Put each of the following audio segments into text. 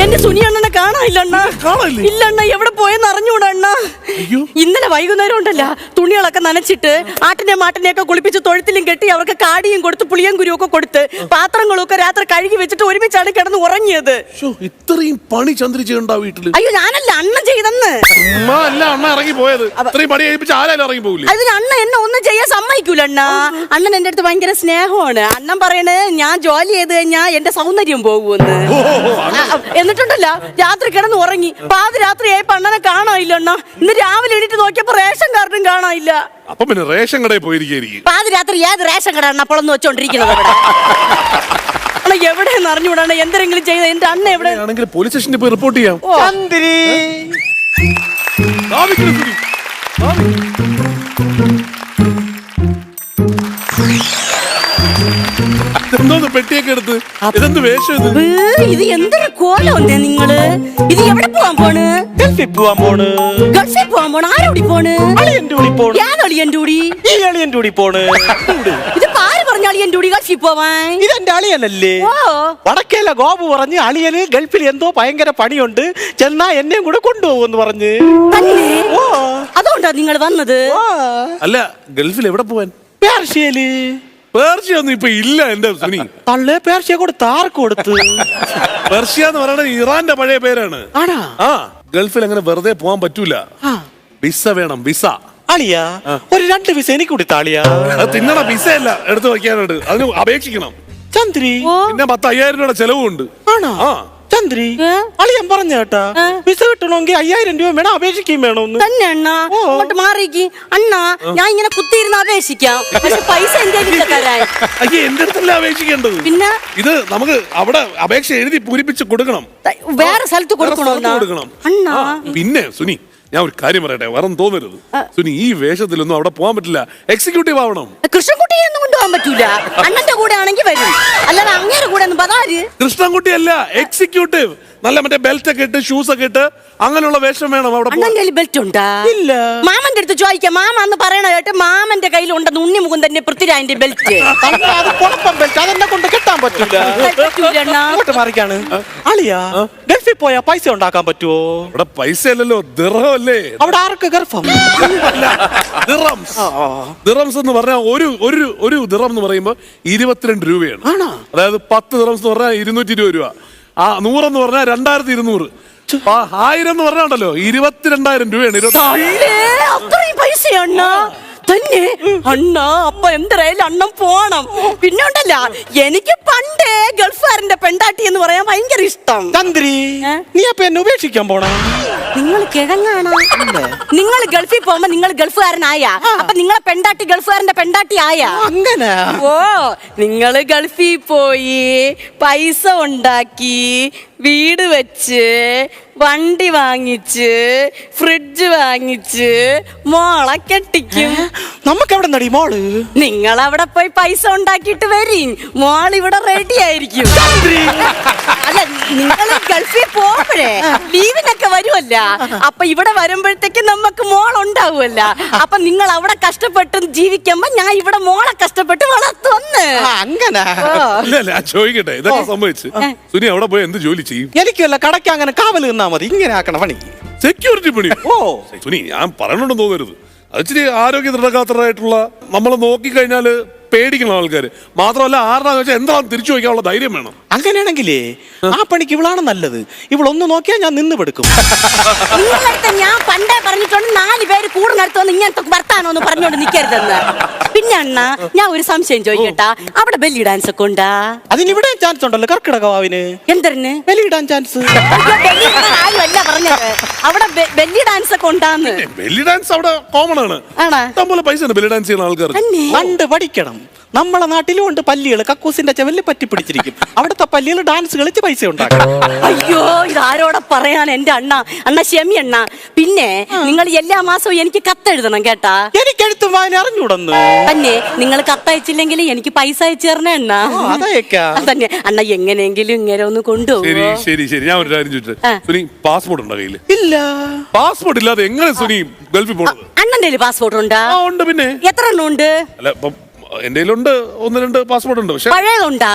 എന്റെ സുനി അണ്ണനെ കാണാനില്ല അണ്ണ. ഇല്ല അണ്ണ, എവിടെ പോയെന്ന് അറിഞ്ഞൂടാ അണ്ണ. ഇന്നലെ വൈകുന്നേരം ഉണ്ടല്ലോ, തുണികളൊക്കെ നനച്ചിട്ട് ആട്ടിനെ മാട്ടിനെയൊക്കെ കുളിപ്പിച്ച് തൊഴുത്തിലും കെട്ടി അവർക്ക് കാടിയും കൊടുത്ത് പുളിയും കുരുവൊക്കെ കൊടുത്ത് പാത്രങ്ങളും ഒക്കെ രാത്രി കഴുകി വെച്ചിട്ട് ഒരുമിച്ചാണ് കിടന്ന് ഉറങ്ങിയത്. ഇത്രയും പണി ചന്ദ്രി ചെയ്യണ്ട വീട്ടില്? അയ്യോ, ഞാനല്ല, അണ്ണൻ ചെയ്തെന്ന്. അണ്ണ ഇറങ്ങി പോയത്. ഇത്രയും പണി കഴിപ്പിച്ച് ആരായാലും ഇറങ്ങി പോകില്ല. അതിന് അണ്ണ എന്നെ ഒന്നും ചെയ്യാൻ സമ്മതിക്കൂല അണ്ണ. അണ്ണൻ എന്റെ അടുത്ത് ഭയങ്കര സ്നേഹമാണ്. അണ്ണൻ പറയണേ ഞാൻ ജോലി ചെയ്ത് കഴിഞ്ഞാൽ എന്റെ സൗന്ദര്യം പോകുമെന്ന്. എന്നിട്ടുണ്ടല്ലോ, രാത്രി കിടന്ന് ഉറങ്ങി. പാതിരാത്രിയായപ്പോ അണ്ണനെ കാണാനില്ല അണ്ണ. ഇന്ന് രാവിലെ എണീറ്റ് നോക്കിയപ്പോ റേഷൻ കാർഡും കാണാനില്ല. അപ്പൊ പിന്നെ റേഷൻ കടയിൽ പോയിരിക്കും. പാതിരാത്രി ഏത് റേഷൻ കട അണ്ണ പൊളന്ന് വെച്ചോണ്ടിരിക്കുന്നത്? എവിടെയെന്ന് അറിഞ്ഞുകൂടാണ്. എന്തെങ്കിലും ചെയ്ത എന്റെ അണ്ണ എവിടെ ആണെങ്കിൽ പോലീസ് സ്റ്റേഷനിൽ പോയി റിപ്പോർട്ട് ചെയ്യാം. എന്തോന്ന് പെട്ടിയൊക്കെ എടുത്ത് ഇതെന്ത് വേഷം? ഇത് എന്തൊരു കോലം നിങ്ങള്. ഇത് എവിടെ പോവാൻ പോണ്? ഗൾഫിൽ പോവാൻ പോണ്. ഗൾഫിൽ പോവാൻ പോണ്? ആരോടി പോണ്? അളിയന്റെ കൂടി പോണ്. ഞാൻ അളിയന്റെ കൂടി? ഈ അളിയന്റെ കൂടി പോണ്. ഇത് ആര് പറഞ്ഞ അളിയന്റെ കൂടി ഗൾഫിൽ പോവാൻ? ഇതെന്റെ അളിയനല്ലേ? വടക്കേല ഗോപു പറഞ്ഞ് അളിയന് ഗൾഫിൽ എന്തോ ഭയങ്കര പണിയുണ്ട്, ചെന്നാ എന്നെയും കൂടെ കൊണ്ടുപോകുമെന്ന് പറഞ്ഞ്. അതുകൊണ്ടാ നിങ്ങൾ വന്നത്? അല്ല, ഗൾഫിൽ എവിടെ പോവാൻ? പേർഷ്യയില്. പേർഷ്യൊന്നും ഇപ്പൊ ഇല്ല എന്റെ സുനി. തള്ളേ പേർഷ്യ കൊടുത്ത് ആർക്ക് കൊടുത്ത്? പേർഷ്യ എന്ന് പറയുന്നത് ഇറാന്റെ പഴയ പേരാണ്. ആ, ഗൾഫിൽ അങ്ങനെ വെറുതെ പോവാൻ പറ്റൂല. വിസ വേണം, വിസ. അളിയാ, ഒരു 2 വിസ എനിക്ക് കൊടുത്ത അളിയാ. അത് തിന്നണ വിസ അല്ല എടുത്ത് വയ്ക്കാനുണ്ട്, അതിന് അപേക്ഷിക്കണം. ചന്ദ്രി, പിന്നെ 10,000 രൂപയുടെ ചെലവുണ്ട്. ആണോ? ചന്ദ്രി, അളിയൻ പറഞ്ഞ കേട്ടാ, വിസ കിട്ടണമെങ്കിൽ 5000 രൂപ വേണം, അപേക്ഷിക്കുകയും വേണമെന്ന്. തന്നെ അണ്ണ? അങ്ങോട്ട് മാറിക്ക് അണ്ണാ. ഞാൻ ഇങ്ങനെ കുത്തിയിരുന്ന് അപേക്ഷിക്കാം, പക്ഷെ പൈസ എന്റെ തരാൻ. അയ്യേ, എന്റെ അടുത്തല്ല അപേക്ഷിക്കേണ്ടത്. പിന്നെ ഇത് നമുക്ക് അവിടെ അപേക്ഷ എഴുതി പൂരിപ്പിച്ച് കൊടുക്കണം. വേറെ സ്ഥലത്ത് കൊടുക്കണം അണ്ണാ. പിന്നെ സുനി, ഞാൻ ഒരു കാര്യം പറയട്ടെ, വേറെ തോന്നരുത് സുനി. ഈ വേഷത്തിലൊന്നും അവിടെ പോകാൻ പറ്റില്ല. എക്സിക്യൂട്ടീവ് ആവണം. കൃഷ്ണൻകുട്ടിയെ ഒന്നും കൊണ്ടുപോകാൻ പറ്റൂല. അണ്ണന്റെ കൂടെ ആണെങ്കിൽ വരും, അല്ലാതെ അങ്ങേരെ കൂടെ ഒന്നും പതാര്. കൃഷ്ണൻകുട്ടി അല്ല, എക്സിക്യൂട്ടീവ്. നല്ല മറ്റേ ബെൽറ്റ് ഒക്കെ ഇട്ട് ഷൂസ് ഒക്കെ ഇട്ട് അങ്ങനെയുള്ള വേഷം വേണം അവിടെ. അണ്ണന്റെ ബെൽറ്റ് ഉണ്ടാ? ഇല്ല. മാമന്റെ അടുത്ത് ചോദിക്കാം. മാമ എന്ന് പറയണ കേട്ട് മാമന്റെ കയ്യിലുണ്ടെന്ന് ഉണ്ണിമുകുന്ദന്റെ പൃഥ്വിരാജിന്റെ ബെൽറ്റ്. അത് കുഴപ്പം ബെൽറ്റ്, അതെന്നെ കൊണ്ട് കെട്ടാൻ പറ്റൂല. അങ്ങോട്ട് മാറിക്കാണ്. അളിയാ, ഗൾഫിൽ പോയാ പൈസ ഉണ്ടാക്കാൻ പറ്റുമോ? അവിടെ പൈസ അല്ലല്ലോ, ദിർഹം അല്ലേ. അവിടെ ആർക്ക് ഗർഭം? ദിറംസ് എന്ന് പറഞ്ഞാൽ ഒരു ദിറം എന്ന് പറയുമ്പോ 22 രൂപയാണ്. അതായത് 10 ദിറംസ് എന്ന് പറഞ്ഞാൽ 220 രൂപ. 100 എന്ന് പറഞ്ഞാൽ 2200. 1000 എന്ന് പറഞ്ഞാണ്ടല്ലോ 22,000 രൂപയാണ്. അത്രയും പൈസയാണ് തന്നെ അണ്ണ. അപ്പൊ എന്തായാലും അണ്ണം പോണം. പിന്നെ ഉണ്ടല്ല, എനിക്ക് പണ്ടേ ഗൾഫുകാരന്റെ പെണ്ടാട്ടി എന്ന് പറയാൻ ഭയങ്കര ഇഷ്ടം. ചന്ദ്രി, നീ അപ്പൊ എന്നെ ഉപേക്ഷിക്കാൻ പോണ? നിങ്ങൾ കിഴങ്ങാണോ? നിങ്ങൾ ഗൾഫിൽ പോകുമ്പോ നിങ്ങൾ ഗൾഫുകാരനായ, അപ്പൊ നിങ്ങളെ പെണ്ടാട്ടി ഗൾഫുകാരന്റെ പെണ്ടാട്ടി ആയ? അങ്ങനെ? ഓ, നിങ്ങള് ഗൾഫിൽ പോയി പൈസ ഉണ്ടാക്കി വീട് വെച്ച് വണ്ടി വാങ്ങിച്ച് ഫ്രിഡ്ജ് വാങ്ങിച്ച് മോളെ കെട്ടിക്കും. നമുക്ക് എവിടെ നടി മോള്? നിങ്ങൾ അവിടെ പോയി പൈസ ഉണ്ടാക്കിയിട്ട് വരും, മോൾ ഇവിടെ റെഡി ആയിരിക്കും. അല്ല, നിങ്ങൾ ഗൾഫിൽ പോകുമ്പോഴേ ലീവിനൊക്കെ വരുമല്ല, അപ്പൊ ഇവിടെ വരുമ്പോഴത്തേക്ക് നമുക്ക് മോൾ ഉണ്ടാവുമല്ല. അപ്പൊ നിങ്ങൾ അവിടെ കഷ്ടപ്പെട്ട് ജീവിക്കുമ്പോ ഞാൻ ഇവിടെ മോളെ കഷ്ടപ്പെട്ട് വളർത്തുവന്ന്. അങ്ങനെ ചോദിക്കട്ടെ, ഇതൊക്കെ സംഭവിച്ചു സുനി അവിടെ പോയി എന്ത് ജോലി ചെയ്യും? എനിക്കല്ല, കടയ്ക്ക് അങ്ങനെ കാവൽ നിന്നാ മതി. ഇങ്ങനെ ആക്കണ പണി, സെക്യൂരിറ്റി പണി. സുനി, ഞാൻ പറയണുണ്ടെന്ന് തോന്നരുത്. അത് ഇച്ചിരി ആരോഗ്യ ദൃഢഗാത്രരായിട്ടുള്ള നമ്മളെ നോക്കിക്കഴിഞ്ഞാല് പേടിക്കണം ആൾക്കാര്. മാത്രമല്ല, ആരുടെന്ന് വെച്ചാൽ എന്താണെന്ന് തിരിച്ചു വയ്ക്കാനുള്ള ധൈര്യം വേണം. അങ്ങനെയാണെങ്കിലേ ആ പണിക്ക് ഇവളാണ് നല്ലത്. ഇവളൊന്ന് നോക്കിയാൽ ഞാൻ നിന്ന് പെടുക്കും. ഞാൻ പണ്ടേ പറഞ്ഞിട്ടുണ്ട് 4 പേര് കൂടുന്നിടത്തോന്ന് ഇങ്ങനത്തെ വർത്താനോന്ന് പറഞ്ഞോണ്ട് നിൽക്കരുതെന്ന്. പിന്നെ അണ്ണ, ഞാൻ ഒരു സംശയം ചോദിക്കട്ടാ, അവിടെ ബെല്ലി ഡാൻസ് ഒക്കെ ഉണ്ടാ? അതിനിവിടെ ചാൻസ് ഉണ്ടല്ലോ, കർക്കിടക വാവിന്. എന്തരന് ബെല്ലിടാൻ ചാൻസ്? ആരുമല്ല പറഞ്ഞത്, അവിടെ ബെല്ലി ഡാൻസ് ഒക്കെ ഉണ്ടാന്ന്. ബെല്ലി ഡാൻസ് അവിടെ കോമൺ ആണ്. ഇഷ്ടംപോലെ പൈസ ഉണ്ട് ബെല്ലി ഡാൻസ് ചെയ്യുന്ന ആൾക്കാർ. കണ്ട് പഠിക്കണം. നമ്മളെ നാട്ടിലും ഉണ്ട് പല്ലികൾ കക്കൂസിന്റെ ചെവലിൽ പറ്റി പിടിച്ചിരിക്കും. അവിടുത്തെ പല്ലികൾ ഡാൻസ് കളിച്ച് പൈസ ഉണ്ടാക്കണം. അയ്യോ, ഇതാരോടെ പറയാൻ എന്റെ അണ്ണ. അണ്ണ ക്ഷമി അണ്ണ. പിന്നെ നിങ്ങൾ എല്ലാ മാസവും എനിക്ക് കത്തെഴുതണം കേട്ടാ. എനിക്ക് എഴുത്തും വായന അറിഞ്ഞൂടന്ന്. തന്നെ നിങ്ങൾ കത്തയച്ചില്ലെങ്കിൽ എനിക്ക് പൈസ അയച്ചു തരണേ അണ്ണ. തന്നെ അണ്ണ, എങ്ങനെയെങ്കിലും ഇങ്ങനെ ഒന്ന് കൊണ്ടുപോകും. ശരി, ഞാൻ ഒരു കാര്യം ചോദിച്ചത്, സുനി പാസ്പോർട്ട് ഉണ്ടോ കയ്യില്? ഇല്ല. പാസ്പോർട്ട് ഇല്ലാതെ എങ്ങനെ സുനി ഗൾഫിൽ പോണത്? അണ്ണന്റെ പാസ്പോർട്ട് ഉണ്ടാ? ഉണ്ട്. പിന്നെ എത്ര എണ്ണം ഉണ്ട്? അല്ല, എന്റെ കയ്യിലുണ്ട് 1-2 പാസ്പോർട്ട് ഉണ്ട്. പക്ഷെ പഴയതുണ്ടാ?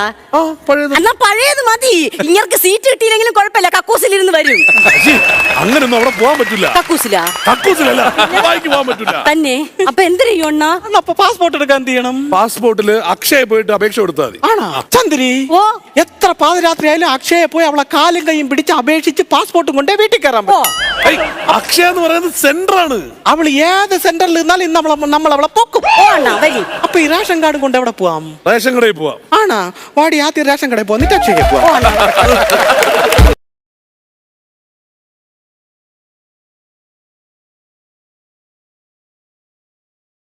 പഴയത് എന്നാ പഴയത് മതി. ഇങ്ങർക്ക് സീറ്റ് കിട്ടിയില്ലെങ്കിലും കുഴപ്പമില്ല, കക്കൂസിലിരുന്ന് വരും. അങ്ങനൊന്നും അവിടെ പോകാൻ പറ്റില്ല. കക്കൂസിലാ? കക്കൂസിലല്ല, ദുബായിക്ക് പോകാൻ പറ്റില്ല. തന്നെ? അപ്പൊ എന്ത് ചെയ്യും അണ്ണാ? അപ്പൊ പാസ്പോർട്ട് എടുക്കാൻ എന്ത് ചെയ്യണം? പാസ്പോർട്ടില് അക്ഷയ പോയിട്ട് അപേക്ഷ കൊടുത്താൽ മതി. ആണോ ചന്ദ്രി? ഓ, എത്ര പാതിരാത്രി ആയാലും അക്ഷയ പോയി അവളെ കാലും കൈയും പിടിച്ച് അപേക്ഷിച്ച് പാസ്പോർട്ടും കൊണ്ടേ വീട്ടിൽ കയറാൻ ഓ, പറ്റും. അക്ഷയ എന്ന് പറയുന്നത് സെന്ററാണ്. അവള് ഏത് സെന്ററിൽ നിന്നാലും ഇന്ന് നമ്മൾ അവളെ പൊക്കും. ഓ അണ്ണാ വരി. അപ്പൊ ഈ റേഷൻ കാർഡും കൊണ്ട് എവിടെ പോവാം? റേഷൻ കടയിൽ പോവാം. ആണോ? വാടി ആദ്യം റേഷൻ കടയിൽ പോവാം, എന്നിട്ട് അക്ഷയ പോവാം. ഓ അണ്ണാ.